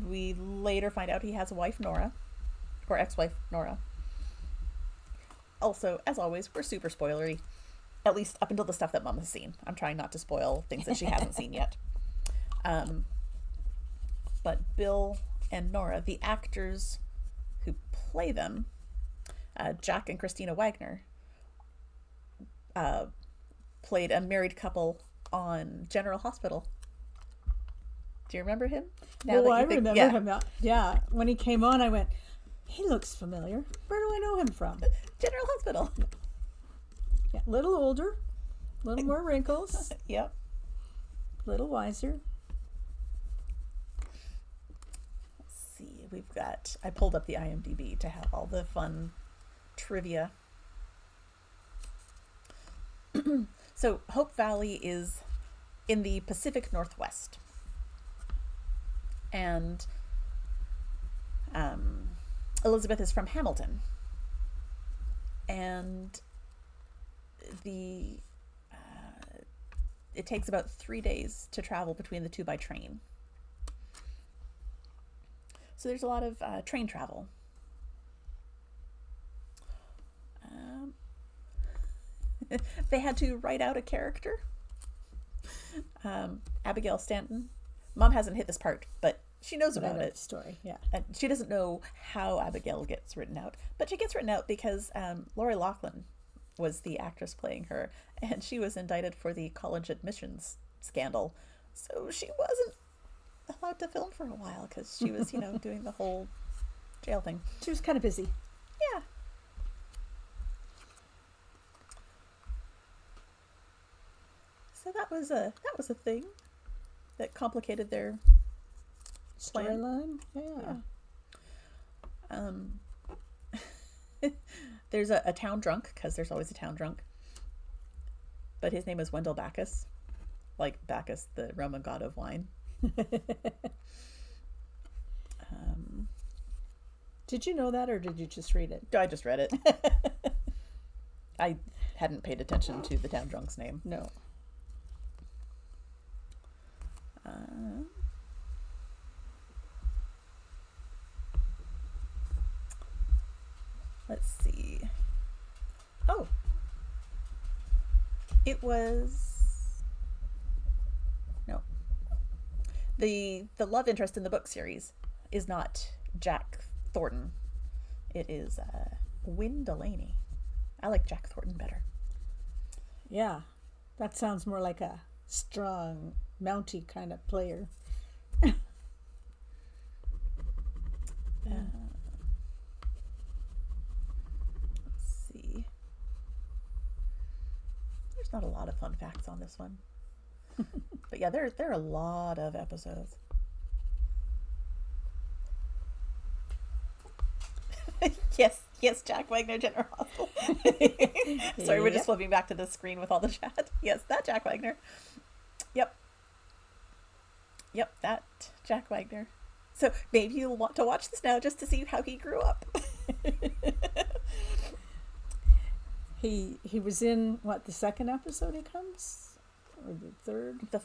we later find out he has a wife, Nora, or ex-wife, Nora. Also, as always, we're super spoilery, at least up until the stuff that Mom has seen. I'm trying not to spoil things that she hasn't seen yet. But Bill and Nora, the actors who play them, Jack and Christina Wagner, played a married couple on General Hospital. Do you remember him? I remember him. Yeah, when he came on, I went, he looks familiar. Where do I know him from? General Hospital. Yeah, little older, little more wrinkles. Yep. Little wiser. Let's see. I pulled up the IMDb to have all the fun trivia. So Hope Valley is in the Pacific Northwest. And Elizabeth is from Hamilton. And it takes about 3 days to travel between the two by train. So there's a lot of train travel. They had to write out a character. Abigail Stanton. Mom hasn't hit this part, but she knows But I about know it. the story, yeah. And she doesn't know how Abigail gets written out, but she gets written out because Lori Loughlin was the actress playing her, and she was indicted for the college admissions scandal. So she wasn't allowed to film for a while because she was, doing the whole jail thing. She was kind of busy. Yeah. So that was a thing that complicated their plan. Storyline, yeah. There's a town drunk, because there's always a town drunk. But his name is Wendell Bacchus. Like Bacchus, the Roman god of wine. Did you know that, or did you just read it? I just read it. I hadn't paid attention to the town drunk's name. No. Let's see. Oh. It was... No. The love interest in the book series is not Jack Thornton. It is Wynne Delaney. I like Jack Thornton better. Yeah. That sounds more like a strong, mounty kind of player. Let's see. There's not a lot of fun facts on this one. But yeah, there are a lot of episodes. yes, Jack Wagner, General Hospital. Sorry, we're just flipping back to the screen with all the chat. Yes, that Jack Wagner. Yep, that Jack Wagner. So maybe you'll want to watch this now just to see how he grew up. He was in, what, the second episode he comes? Or the third? The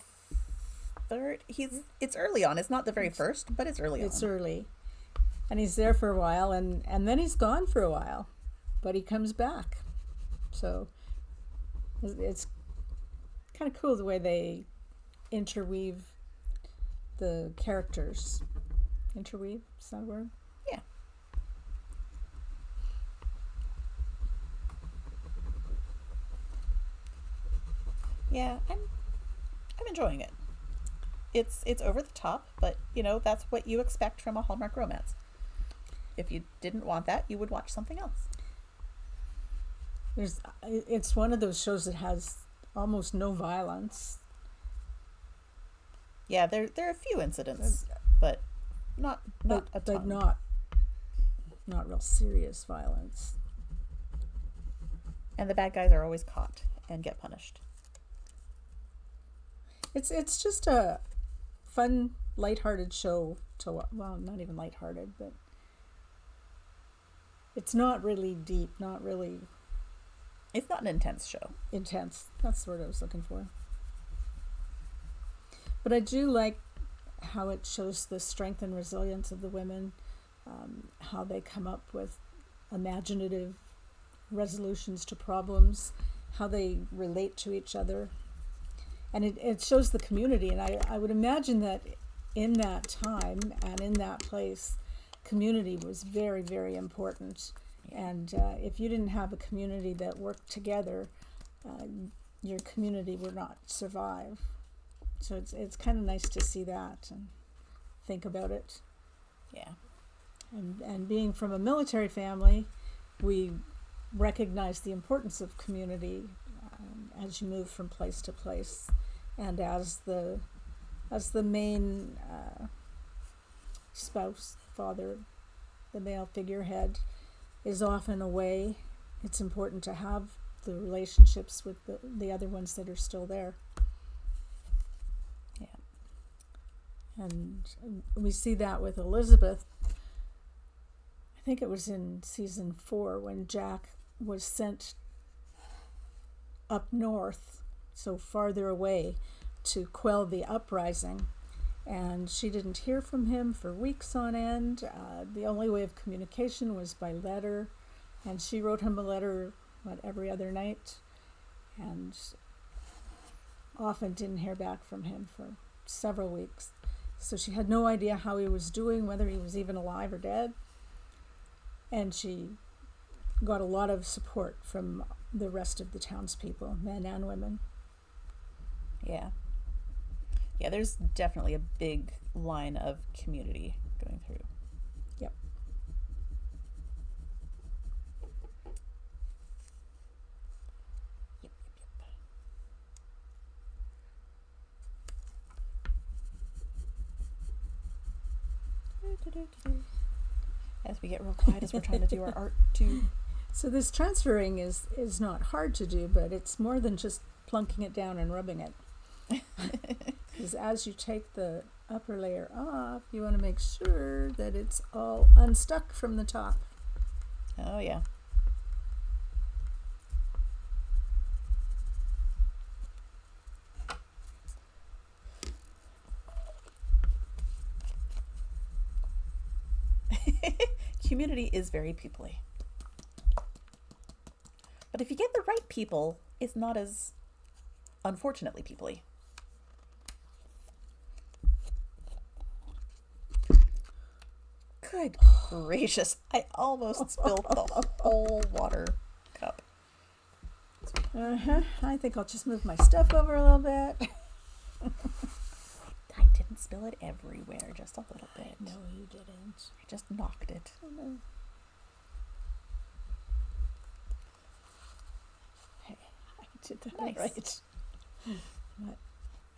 third? It's early on. It's not the very first, but it's early on. It's early. And he's there for a while, and then he's gone for a while. But he comes back. So it's kind of cool the way they interweave the characters. Interweave? Is that a word? Yeah. Yeah, I'm enjoying it. It's over the top, but that's what you expect from a Hallmark romance. If you didn't want that, you would watch something else. It's one of those shows that has almost no violence. Yeah, there are a few incidents, but not a ton. But not real serious violence. And the bad guys are always caught and get punished. It's just a fun, lighthearted show to watch. Well, not even lighthearted, but it's not really deep, not really... It's not an intense show. Intense. That's the word I was looking for. But I do like how it shows the strength and resilience of the women, how they come up with imaginative resolutions to problems, how they relate to each other. And it shows the community. And I would imagine that in that time and in that place, community was very, very important. And if you didn't have a community that worked together, your community would not survive. So it's kind of nice to see that and think about it. Yeah. And being from a military family, we recognize the importance of community as you move from place to place, and as the main spouse, father, the male figurehead is often away. It's important to have the relationships with the other ones that are still there. Yeah. And we see that with Elizabeth. I think it was in season 4 when Jack was sent up north, so farther away, to quell the uprising. And she didn't hear from him for weeks on end. The only way of communication was by letter. And she wrote him a letter, every other night. and often didn't hear back from him for several weeks. So she had no idea how he was doing, whether he was even alive or dead. And she got a lot of support from the rest of the townspeople, men and women. Yeah. Yeah, there's definitely a big line of community going through. Yep. Yep. As we get real quiet as we're trying to do our art too. So this transferring is not hard to do, but it's more than just plunking it down and rubbing it. Because as you take the upper layer off, you want to make sure that it's all unstuck from the top. Oh yeah. Community is very peoply. But if you get the right people, it's not as unfortunately peoply. Good gracious, I almost spilled the whole water cup. I think I'll just move my stuff over a little bit. I didn't spill it everywhere, just a little bit. No, you didn't. I just knocked it. Oh, no. Hey, I did that Nice. right. But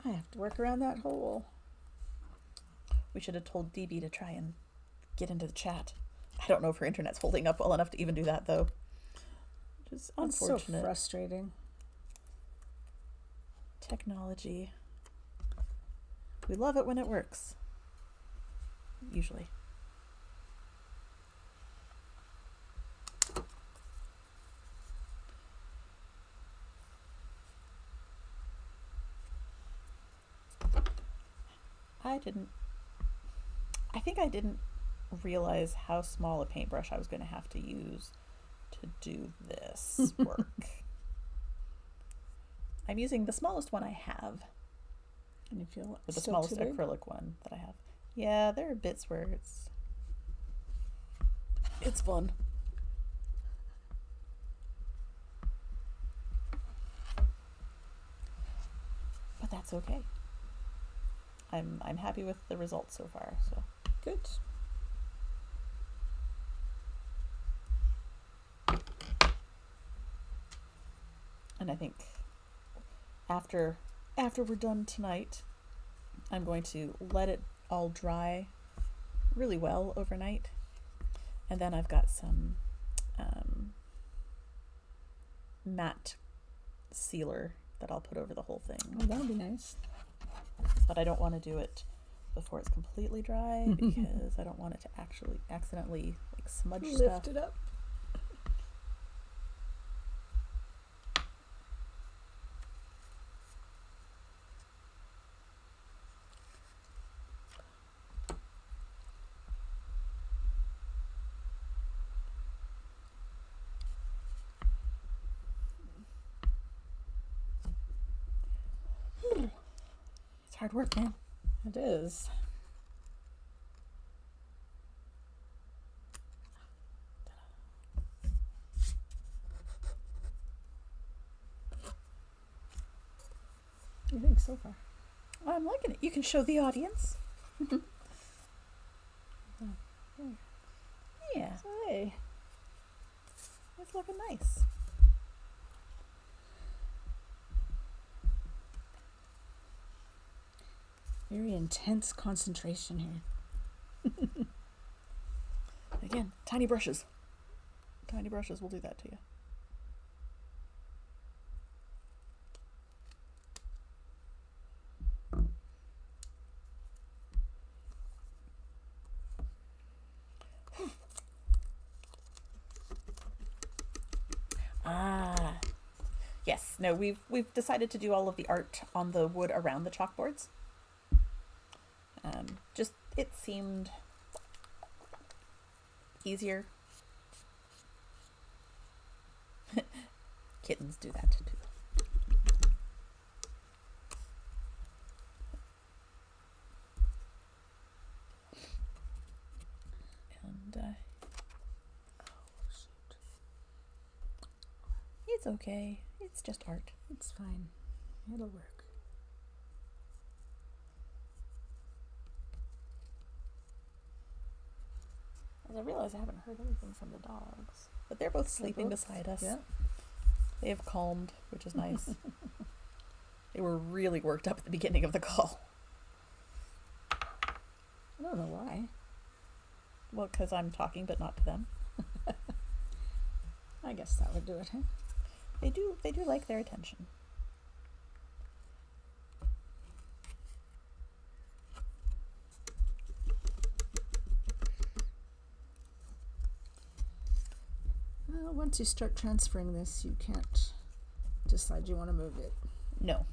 I have to work around that hole. We should have told DB to try and get into the chat. I don't know if her internet's holding up well enough to even do that, though. Which is It's so unfortunate. frustrating. Technology. We love it when it works. Usually. I think I didn't realize how small a paintbrush I was going to have to use to do this work. I'm using the smallest one I have. And you feel With the still smallest too big? acrylic one that I have. Yeah, there are bits where it's fun. But that's okay. I'm happy with the results so far, so Good. and I think after we're done tonight, I'm going to let it all dry really well overnight. And then I've got some matte sealer that I'll put over the whole thing. Oh, that would be nice. But I don't want to do it before it's completely dry because I don't want it to actually accidentally like smudge Lift stuff. it up. It's hard work, man. It is. What do you think so far? I'm liking it. You can show the audience. Yeah, Hey. it's looking nice. Very intense concentration here. Again, tiny brushes. Tiny brushes will do that to you. Ah, yes. No, we've decided to do all of the art on the wood around the chalkboards. Just it seemed easier. Kittens do that too. It's okay. It's just art. It's fine. It'll work. As I realize I haven't heard anything from the dogs. But they're both sleeping beside us. Yeah. They have calmed, which is nice. They were really worked up at the beginning of the call. I don't know why. Well, because I'm talking, but not to them. I guess that would do it, huh? They do like their attention. Well, once you start transferring this, you can't decide you want to move it. No.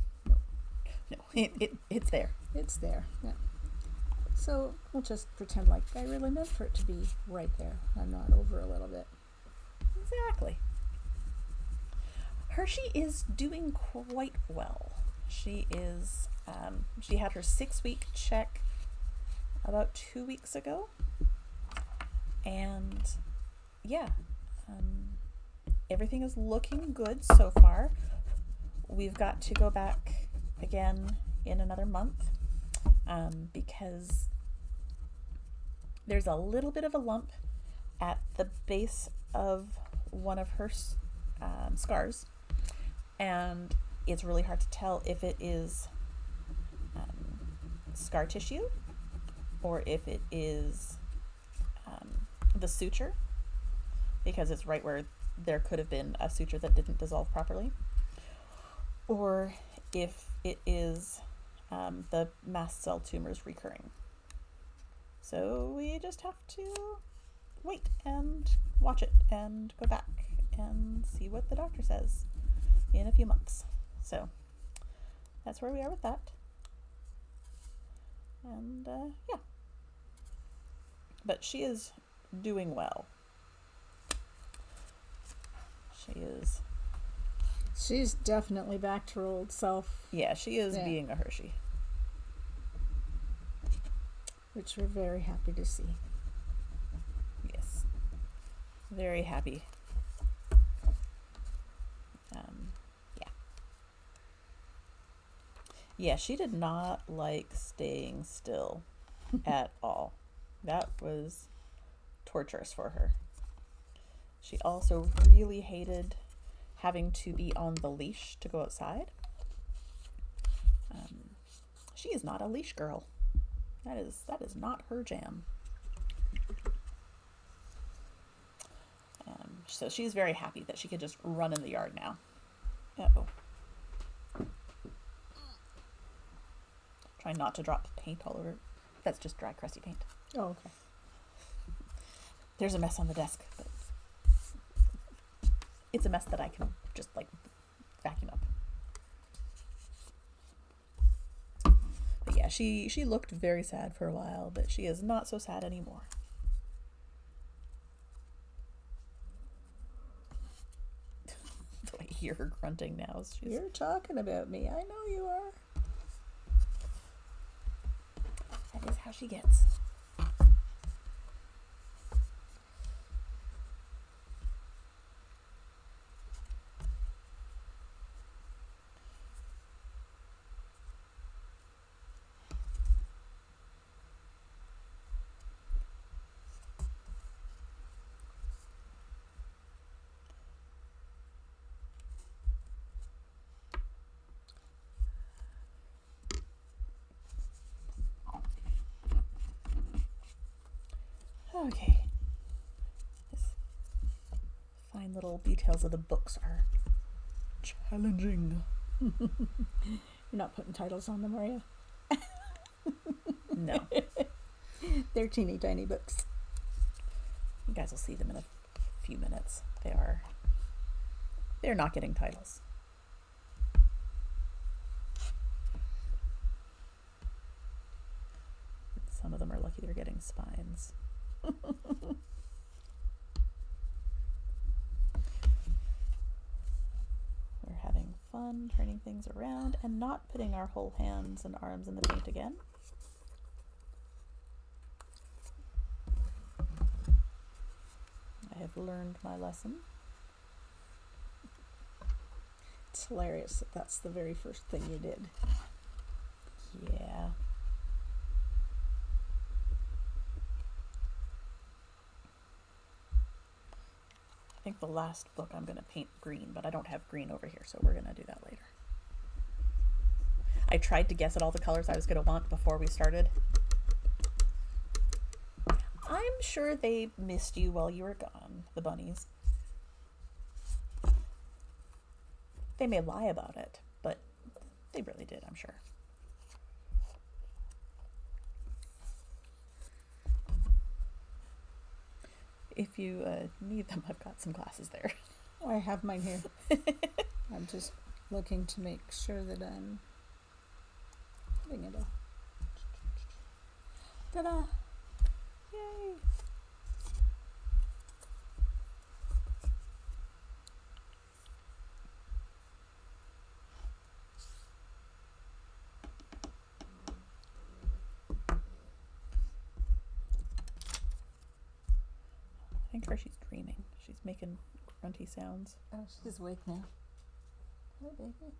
It's there. It's there. Yeah. So we'll just pretend like I really meant for it to be right there. I'm not over a little bit. Exactly. Hershey is doing quite well. She is, she had her 6-week check about 2 weeks ago. And yeah, everything is looking good so far. We've got to go back again in another month because there's a little bit of a lump at the base of one of her scars, and it's really hard to tell if it is scar tissue or if it is the suture, because it's right where there could have been a suture that didn't dissolve properly, or if it is the mast cell tumors recurring. So we just have to wait and watch it and go back and see what the doctor says in a few months. So that's where we are with that. And yeah. But she is doing well. She is. She's definitely back to her old self. Yeah, she is being a Hershey. Which we're very happy to see. Yes. Very happy. Yeah. Yeah, she did not like staying still at all. That was torturous for her. She also really hated having to be on the leash to go outside. She is not a leash girl. That is not her jam. So she's very happy that she could just run in the yard now. Uh-oh. Try not to drop paint all over. That's just dry, crusty paint. Oh, okay. There's a mess on the desk, but it's a mess that I can just vacuum up. But yeah, she looked very sad for a while, but she is not so sad anymore. Do I hear her grunting now? You're talking about me. I know you are. That is how she gets. Okay. This fine little details of the books are challenging. You're not putting titles on them, are you? No. They're teeny tiny books. You guys will see them in a few minutes. They're not getting titles. Some of them are lucky they're getting spines. We're having fun turning things around and not putting our whole hands and arms in the paint again. I have learned my lesson. It's hilarious that that's the very first thing you did. Yeah. I think the last book I'm going to paint green, but I don't have green over here, so we're going to do that later. I tried to guess at all the colors I was going to want before we started. I'm sure they missed you while you were gone, the bunnies. They may lie about it, but they really did, I'm sure. If you need them, I've got some glasses there. Oh, I have mine here. I'm just looking to make sure that I'm putting it up. Ta-da! Yay! I think Hershey's dreaming. She's making grunty sounds. Oh, she's awake now. Hi, baby.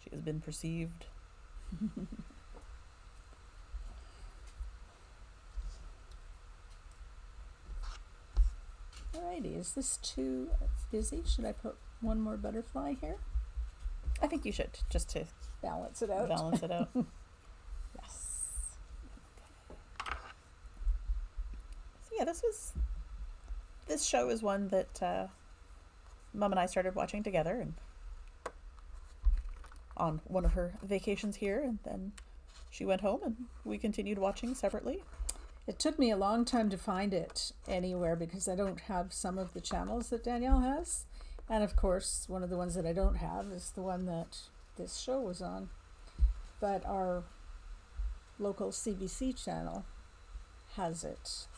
She has been perceived. Alrighty, is this too busy? Should I put one more butterfly here? I think you should, just to Balance it out. balance it out. Yes. Okay. So yeah, this show is one that Mom and I started watching together, and on one of her vacations here, and then she went home and we continued watching separately. It took me a long time to find it anywhere because I don't have some of the channels that Danielle has. And of course, one of the ones that I don't have is the one that this show was on. But our local CBC channel has it.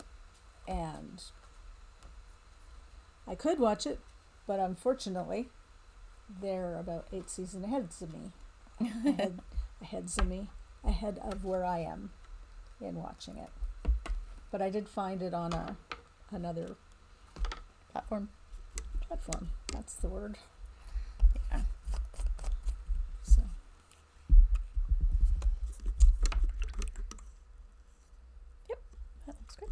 And I could watch it, but unfortunately, they're about 8 seasons ahead of where I am in watching it. But I did find it on another Platform. That's the word. Yeah. So Yep, that looks good.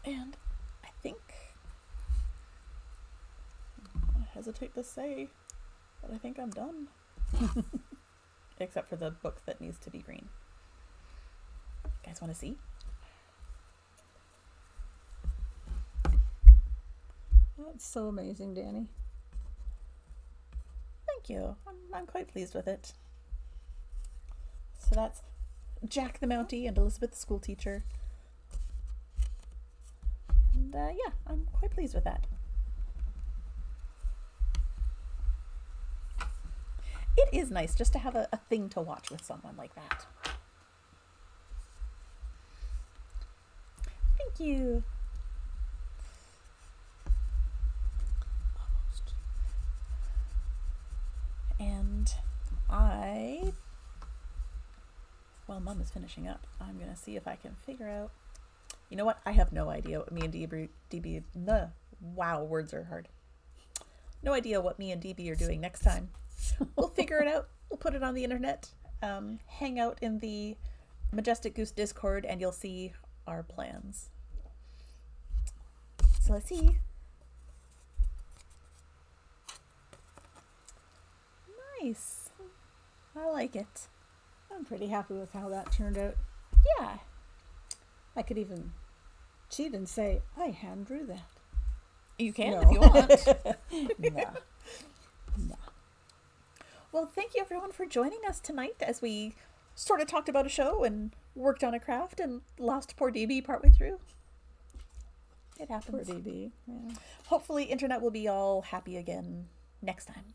And I think, I hesitate to say, but I think I'm done. Except for the book that needs to be green. You guys want to see? that's so amazing, Danny. Thank you. I'm quite pleased with it. So that's Jack the Mountie and Elizabeth the school teacher. And yeah, I'm quite pleased with that. It is nice just to have a thing to watch with someone like that. Thank you. Almost. And while Mom is finishing up, I'm going to see if I can figure out. You know what? I have no idea what me and DB. Wow, words are hard. No idea what me and DB are doing next time. We'll figure it out. We'll put it on the internet. Hang out in the Majestic Goose Discord, and you'll see our plans. So let's see. Nice. I like it. I'm pretty happy with how that turned out. Yeah. I could even cheat and say, I hand drew that. You can No. if you want. No. No. Well, thank you everyone for joining us tonight as we sort of talked about a show and worked on a craft and lost poor DB partway through. It happens. Poor DB. Yeah. Hopefully internet will be all happy again next time.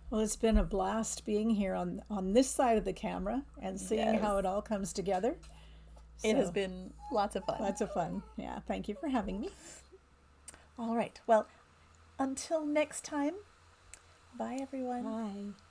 Well, it's been a blast being here on this side of the camera and seeing Yes. how it all comes together. It has So, been lots of fun. lots of fun. Yeah, thank you for having me. All right. Well, until next time, bye everyone. Bye.